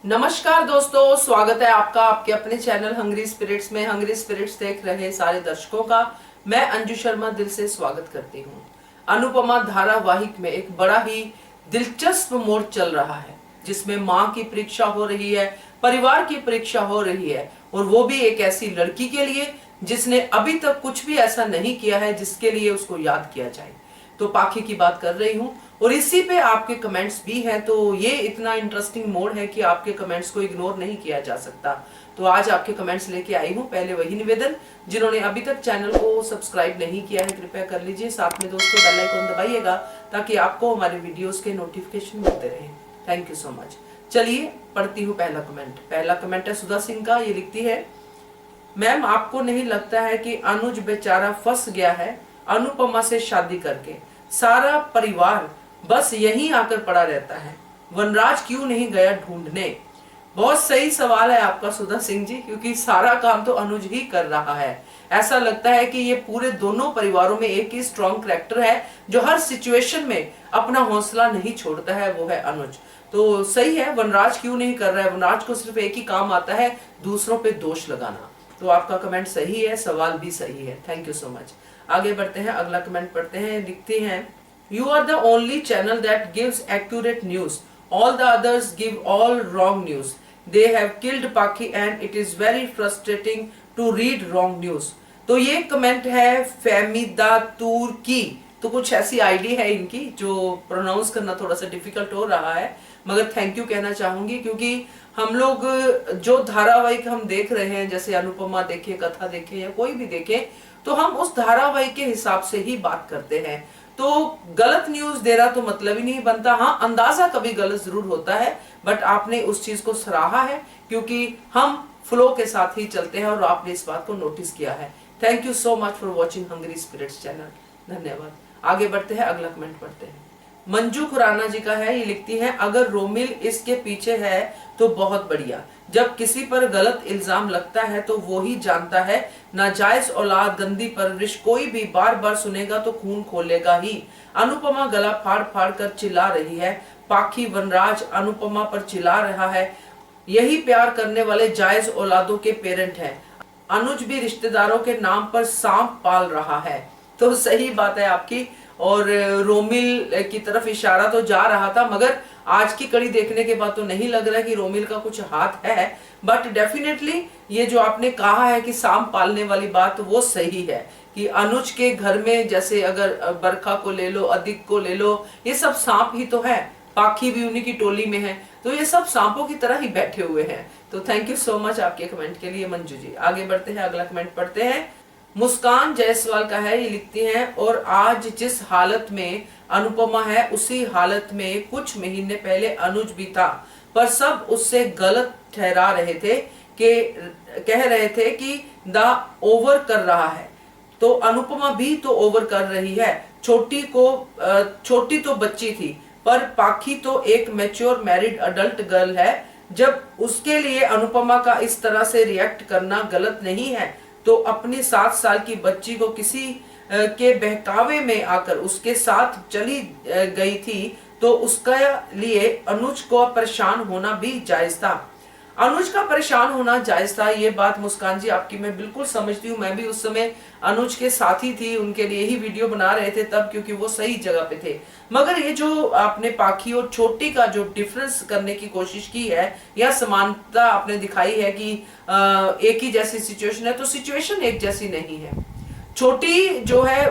नमस्कार दोस्तों, स्वागत है आपका आपके अपने चैनल हंग्री स्पिरिट्स में। हंग्री स्पिरिट्स देख रहे सारे दर्शकों का मैं अंजू शर्मा दिल से स्वागत करती हूँ। अनुपमा धारावाहिक में एक बड़ा ही दिलचस्प मोड़ चल रहा है, जिसमें माँ की परीक्षा हो रही है, परिवार की परीक्षा हो रही है, और वो भी एक ऐसी लड़की के लिए जिसने अभी तक कुछ भी ऐसा नहीं किया है जिसके लिए उसको याद किया जाए। तो पाखी की बात कर रही हूँ और इसी पे आपके कमेंट्स भी हैं। तो ये इतना इंटरेस्टिंग मोड है कि आपके कमेंट्स को इग्नोर नहीं किया जा सकता। तो आज आपके कमेंट्स लेके आई हूँ। पहले वही निवेदन, जिन्होंने अभी तक चैनल को सब्सक्राइब नहीं किया है कृपया कर लीजिए, साथ में दोस्तों बेल आइकन दबाइएगा ताकि आपको हमारे वीडियोस के नोटिफिकेशन मिलते रहे। Thank you so much. चलिए पढ़ती हूँ पहला कमेंट। पहला कमेंट है सुधा सिंह का। ये लिखती है, मैम आपको नहीं लगता है कि अनुज बेचारा फंस गया है अनुपमा से शादी करके? सारा परिवार बस यहीं आकर पड़ा रहता है, वनराज क्यों नहीं गया ढूंढने? बहुत सही सवाल है आपका सुधा सिंह जी, क्योंकि सारा काम तो अनुज ही कर रहा है। ऐसा लगता है कि ये पूरे दोनों परिवारों में एक ही स्ट्रॉन्ग कैरेक्टर है जो हर सिचुएशन में अपना हौसला नहीं छोड़ता है, वो है अनुज। तो सही है, वनराज क्यों नहीं कर रहा है? वनराज को सिर्फ एक ही काम आता है, दूसरों पे दोष लगाना। तो आपका कमेंट सही है, सवाल भी सही है। Thank you so much. आगे बढ़ते हैं, अगला कमेंट पढ़ते हैं। लिखते हैं, you are the only channel that gives accurate news, all the others give all wrong news. They have killed Pakhi and it is very frustrating to read wrong news. तो ये कमेंट है फेमिदा तूर की। तो कुछ ऐसी आईडी है इनकी जो प्रोनाउंस करना थोड़ा सा डिफिकल्ट हो रहा है, मगर थैंक यू कहना चाहूंगी, क्योंकि हम लोग जो धारावाहिक हम देख रहे हैं, जैसे अनुपमा देखे, कथा देखे या कोई भी देखे, तो हम उस धारावाहिक के हिसाब से ही बात करते हैं। तो गलत न्यूज दे रहा तो मतलब ही नहीं बनता। हाँ, अंदाजा कभी गलत जरूर होता है, बट आपने उस चीज को सराहा है क्योंकि हम फ्लो के साथ ही चलते हैं और आपने इस बात को नोटिस किया है। Thank you so much for watching hungry spirits channel. धन्यवाद। आगे बढ़ते हैं, अगला कमेंट पढ़ते हैं। मंजू खुराना जी का है। ये लिखती हैं, अगर रोमिल इसके पीछे है तो बहुत बढ़िया। जब किसी पर गलत इल्जाम लगता है तो वो ही जानता है, नाजायज औलाद, गंदी परवरिश, कोई भी बार बार सुनेगा तो खून खोलेगा ही। अनुपमा गला फाड़ फाड़ कर चिल्ला रही है, पाखी वनराज अनुपमा पर चिल्ला रहा है। यही प्यार करने वाले जायज औलादों के पेरेंट हैं। अनुज भी रिश्तेदारों के नाम पर सांप पाल रहा है। तो सही बात है आपकी, और रोमिल की तरफ इशारा तो जा रहा था, मगर आज की कड़ी देखने के बाद तो नहीं लग रहा कि रोमिल का कुछ हाथ है। बट डेफिनेटली ये जो आपने कहा है कि सांप पालने वाली बात, वो सही है कि अनुज के घर में, जैसे अगर बरखा को ले लो, अधिक को ले लो, ये सब सांप ही तो है। पाखी भी उन्हीं की टोली में है, तो ये सब सांपों की तरह ही बैठे हुए हैं। तो थैंक यू सो मच आपके कमेंट के लिए मंजू जी। आगे बढ़ते हैं, अगला कमेंट पढ़ते हैं। मुस्कान जायसवाल का है। ये लिखती हैं, और आज जिस हालत में अनुपमा है उसी हालत में कुछ महीने पहले अनुज भी था, पर सब उससे गलत ठहरा रहे थे कि कह रहे थे कि द ओवर कर रहा है। तो अनुपमा भी तो ओवर कर रही है। छोटी तो बच्ची थी, पर पाखी तो एक मैच्योर मैरिड अडल्ट गर्ल है। जब उसके लिए अनुपमा का इस तरह से रिएक्ट करना गलत नहीं है, तो अपनी 7 साल की बच्ची को किसी के बहकावे में आकर उसके साथ चली गई थी, तो उसका लिए अनुज को परेशान होना भी जायज था। अनुज का परेशान होना जायज था, ये बात मुस्कान जी आपकी मैं बिल्कुल समझती हूँ। मैं भी उस समय अनुज के साथ ही थी, उनके लिए ही वीडियो बना रहे थे तब, क्योंकि वो सही जगह पे थे। मगर ये जो आपने पाखी और छोटी का जो डिफरेंस करने की कोशिश की है, या समानता आपने दिखाई है कि एक ही जैसी सिचुएशन है, तो सिचुएशन एक जैसी नहीं है। छोटी जो है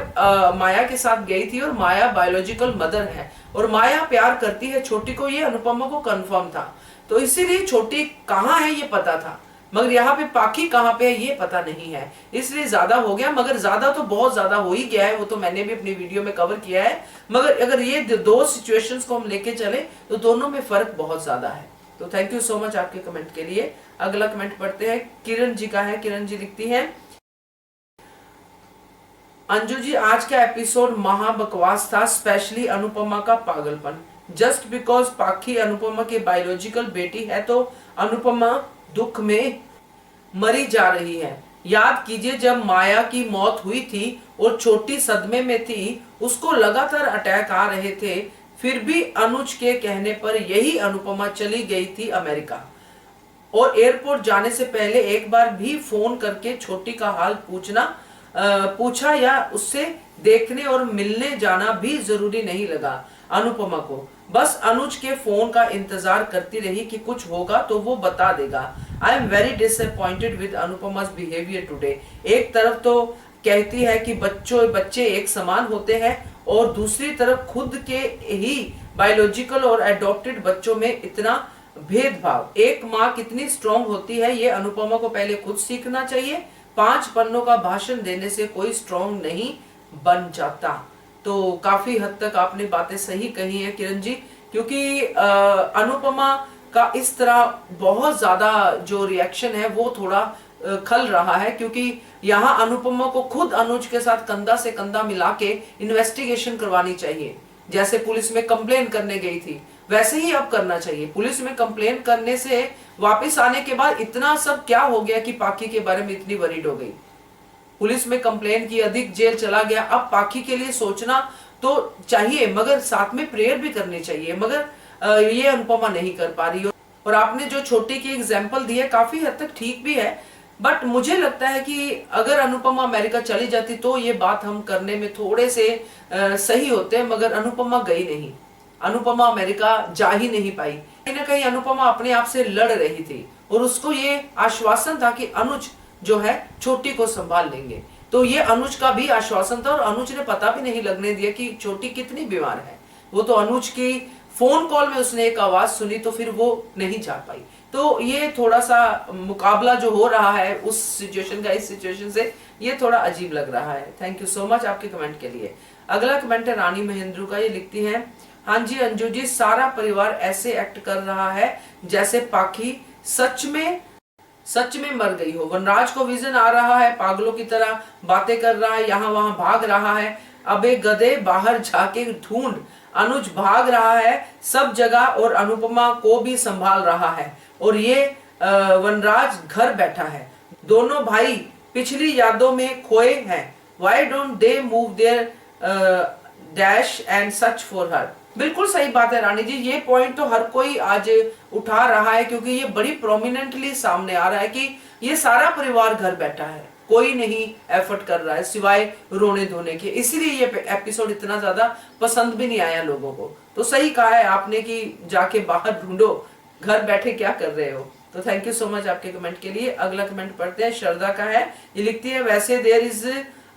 माया के साथ गई थी, और माया बायोलॉजिकल मदर है, और माया प्यार करती है छोटी को, ये अनुपमा को कंफर्म था। तो इसीलिए छोटी कहाँ है ये पता था, मगर यहाँ पे पाखी कहाँ पे है ये पता नहीं है, इसलिए ज्यादा हो गया। मगर ज्यादा तो बहुत ज्यादा हो ही गया है, वो तो मैंने भी अपनी वीडियो में कवर किया है। मगर अगर ये दो सिचुएशंस को हम लेके चले तो दोनों में फर्क बहुत ज्यादा है। तो थैंक यू सो मच आपके कमेंट के लिए। अगला कमेंट पढ़ते हैं, किरण जी का है। किरण जी लिखती है, अंजू जी आज का एपिसोड महा बकवास था, स्पेशली अनुपमा का पागलपन। जस्ट बिकॉज पाखी अनुपमा की बायोलॉजिकल बेटी है तो अनुपमा दुख में मरी जा रही है। याद कीजिए, जब माया की मौत हुई थी और छोटी सदमे में थी, उसको लगातार अटैक आ रहे थे, फिर भी अनुज के कहने पर यही अनुपमा चली गई थी अमेरिका। और एयरपोर्ट जाने से पहले एक बार भी फोन करके छोटी का हाल पूछा या उससे देखने और मिलने जाना भी जरूरी नहीं लगा अनुपमा को। बस अनुज के फोन का इंतजार करती रही कि कुछ होगा तो वो बता देगा। I am very disappointed with Anupama's behaviour today. एक तरफ तो कहती है कि बच्चे एक समान होते हैं और दूसरी तरफ खुद के ही बायोलॉजिकल और एडॉप्टेड बच्चों में इतना भेदभाव। एक माँ कितनी स्ट्रांग होती है ये अनुपमा को पहले खुद सीखना चाहिए। 5 पन्नों का भाषण देने से कोई स्ट्रांग नहीं बन जाता। तो काफी हद तक आपने बातें सही कही है किरण जी, क्योंकि अनुपमा का इस तरह बहुत ज्यादा जो रिएक्शन है वो थोड़ा खल रहा है, क्योंकि यहाँ अनुपमा को खुद अनुज के साथ कंधा से कंधा मिला के इन्वेस्टिगेशन करवानी चाहिए। जैसे पुलिस में कंप्लेन करने गई थी वैसे ही अब करना चाहिए। पुलिस में कंप्लेन करने से वापस आने के बाद इतना सब क्या हो गया कि पाखी के बारे में इतनी वरीड हो गई। पुलिस में कंप्लेन की, अधिक जेल चला गया, अब पाखी के लिए सोचना तो चाहिए मगर साथ में प्रेयर भी करनी चाहिए, मगर ये अनुपमा नहीं कर पा रही। और आपने जो छोटी की एग्जाम्पल दी है काफी हद तक ठीक भी है, बट मुझे लगता है कि अगर अनुपमा अमेरिका चली जाती तो ये बात हम करने में थोड़े से सही होते, मगर अनुपमा गई नहीं। अनुपमा अमेरिका जा ही नहीं पाई। कहीं ना कहीं अनुपमा अपने आप से लड़ रही थी और उसको ये आश्वासन था कि अनुज जो है छोटी को संभाल लेंगे। तो ये अनुज का भी आश्वासन था और अनुज ने पता भी नहीं लगने दिया कि छोटी कितनी बीमार है। वो तो अनुज की फोन कॉल में उसने एक आवाज सुनी तो फिर वो नहीं जा पाई। तो ये थोड़ा सा मुकाबला जो हो रहा है उस सिचुएशन का इस सिचुएशन से, ये थोड़ा अजीब लग रहा है। थैंक यू सो मच आपके कमेंट के लिए। अगला कमेंट है रानी महेंद्र का। ये लिखती है, हाँ जी अंजू जी, सारा परिवार ऐसे एक्ट कर रहा है जैसे पाखी सच में मर गई हो। वनराज को विजन आ रहा है, पागलों की तरह बातें कर रहा है, यहाँ वहां भाग रहा है। अबे गधे बाहर जाके ढूंढ, अनुज भाग रहा है सब जगह और अनुपमा को भी संभाल रहा है और ये वनराज घर बैठा है। दोनों भाई पिछली यादों में खोए हैं। Why don't they move their dash and search for her? बिल्कुल सही बात है रानी जी, ये पॉइंट तो हर कोई आज उठा रहा है, क्योंकि ये बड़ी प्रोमिनेंटली सामने आ रहा है कि ये सारा परिवार घर बैठा है, कोई नहीं एफर्ट कर रहा है सिवाय रोने धोने के। इसीलिए ये एपिसोड इतना ज्यादा पसंद भी नहीं आया लोगों को। तो सही कहा है आपने कि जाके बाहर ढूंढो, घर बैठे क्या कर रहे हो। तो थैंक यू सो मच आपके कमेंट के लिए। अगला कमेंट पढ़ते हैं, श्रद्धा का है। ये लिखती है, वैसे there is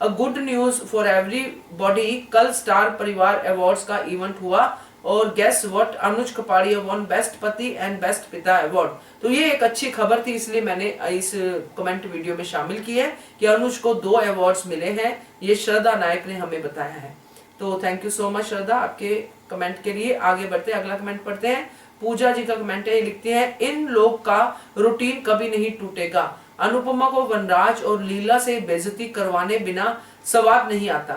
a good news for everybody. कल स्टार परिवार अवार्ड्स का इवेंट हुआ और guess what, Anuj Kapadia won best पति एंड बेस्ट पिता अवार्ड। तो ये एक अच्छी खबर थी, इसलिए मैंने इस कमेंट वीडियो में शामिल की है कि अनुज को 2 अवार्ड्स मिले हैं। ये श्रद्धा नायक ने हमें बताया है। तो थैंक यू सो मच श्रद्धा आपके कमेंट के लिए। आगे बढ़ते हैं, अगला कमेंट पढ़ते हैं। पूजा जी का कमेंट है, लिखते हैं, इन लोग का रूटीन कभी नहीं टूटेगा। अनुपमा को वनराज और लीला से बेइज्जती करवाने बिना स्वाद नहीं आता।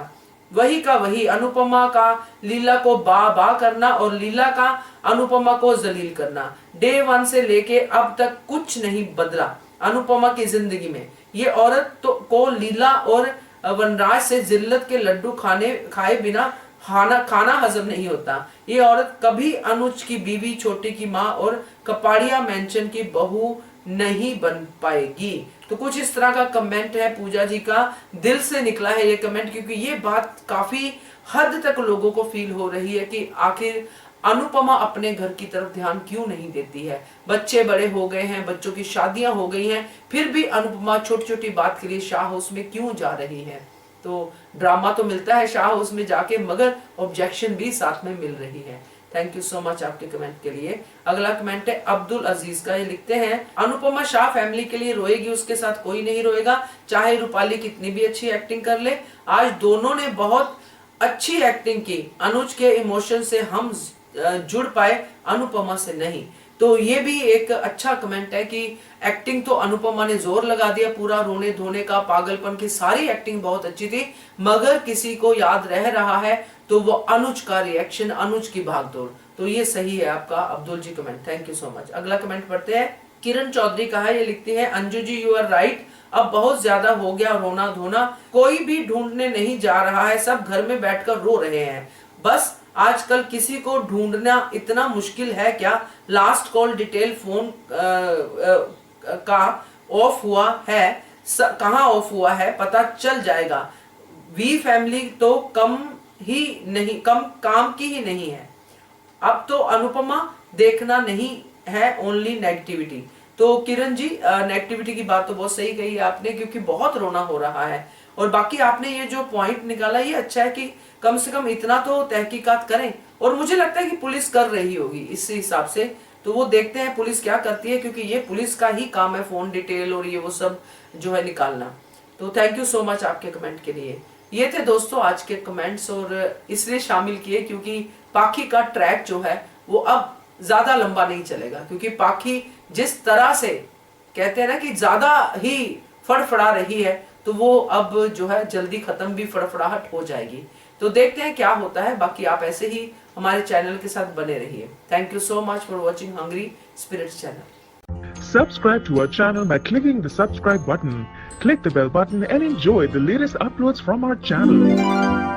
वही का वही, अनुपमा का लीला को बा करना और लीला का अनुपमा को जलील करना। डे 1 से लेके अब तक कुछ नहीं बदला अनुपमा की जिंदगी में। ये औरत को लीला और वनराज से जिल्लत के लड्डू खाए बिना खाना हजम नहीं होता। ये औरत कभी अनुज की बीवी, छोटी की माँ और कपाड़िया मेंशन की बहू नहीं बन पाएगी। तो कुछ इस तरह का कमेंट है पूजा जी का, दिल से निकला है ये कमेंट, क्योंकि ये बात काफी हद तक लोगों को फील हो रही है कि आखिर अनुपमा अपने घर की तरफ ध्यान क्यों नहीं देती है। बच्चे बड़े हो गए हैं, बच्चों की शादियां हो गई हैं, फिर भी अनुपमा छोटी छोटी बात के लिए शाह हाउस में क्यों जा रही है। तो ड्रामा तो मिलता है शाह हाउस में जाके, मगर ऑब्जेक्शन भी साथ में मिल रही है। थैंक यू सो मच आपके कमेंट के लिए। अगला कमेंट है अब्दुल अजीज का। ये लिखते हैं, अनुपमा शाह फैमिली के लिए रोएगी, उसके साथ कोई नहीं रोएगा, चाहे रूपाली कितनी भी अच्छी एक्टिंग कर ले। आज दोनों ने बहुत अच्छी एक्टिंग की। अनुज के इमोशन से हम जुड़ पाए, अनुपमा से नहीं। तो ये भी एक अच्छा कमेंट है कि एक्टिंग तो अनुपमा ने जोर लगा दिया, पूरा रोने धोने का, पागलपन की सारी एक्टिंग बहुत अच्छी थी, मगर किसी को याद रह रहा है तो वो अनुज का रिएक्शन, अनुज की भागदौड़। तो ये सही है आपका Abdul ji comment, thank you so much. अगला कमेंट पढ़ते हैं, किरण चौधरी का है। ये लिखती है, Anju ji you are right, अब बहुत ज्यादा हो गया रोना धोना, कोई भी ढूंढने नहीं जा रहा है, सब घर में बैठकर रो रहे हैं। बस आजकल किसी को ढूंढना इतना मुश्किल है क्या? लास्ट कॉल डिटेल फोन का ऑफ हुआ है, कहाँ ऑफ हुआ है पता चल जाएगा। वी फैमिली तो कम काम की ही नहीं है। अब तो अनुपमा देखना नहीं है, ओनली नेगेटिविटी। तो किरण जी, नेगेटिविटी की बात तो बहुत सही कही है आपने, क्योंकि बहुत रोना हो रहा है। और बाकी आपने ये जो पॉइंट निकाला ये अच्छा है कि कम से कम इतना तो तहकीकात करें, और मुझे लगता है कि पुलिस कर रही होगी इस हिसाब से। तो वो देखते हैं पुलिस क्या करती है, क्योंकि ये पुलिस का ही काम है फोन डिटेल और ये वो सब जो है निकालना। तो थैंक यू सो मच आपके कमेंट के लिए। ये थे दोस्तों आज के कमेंट्स, और इसलिए शामिल किए क्योंकि पाखी का ट्रैक जो है वो अब ज्यादा लंबा नहीं चलेगा, क्योंकि पाखी जिस तरह से कहते हैं ना कि ज्यादा ही फड़फड़ा रही है, तो वो अब जो है जल्दी खत्म भी फड़फड़ाहट हो जाएगी। तो देखते हैं क्या होता है। बाकी आप ऐसे ही हमारे चैनल के साथ बने रहिए। Thank you so much for watching hungry spirits channel. Subscribe to our channel by clicking the subscribe button. Click the bell button and enjoy the latest uploads from our channel.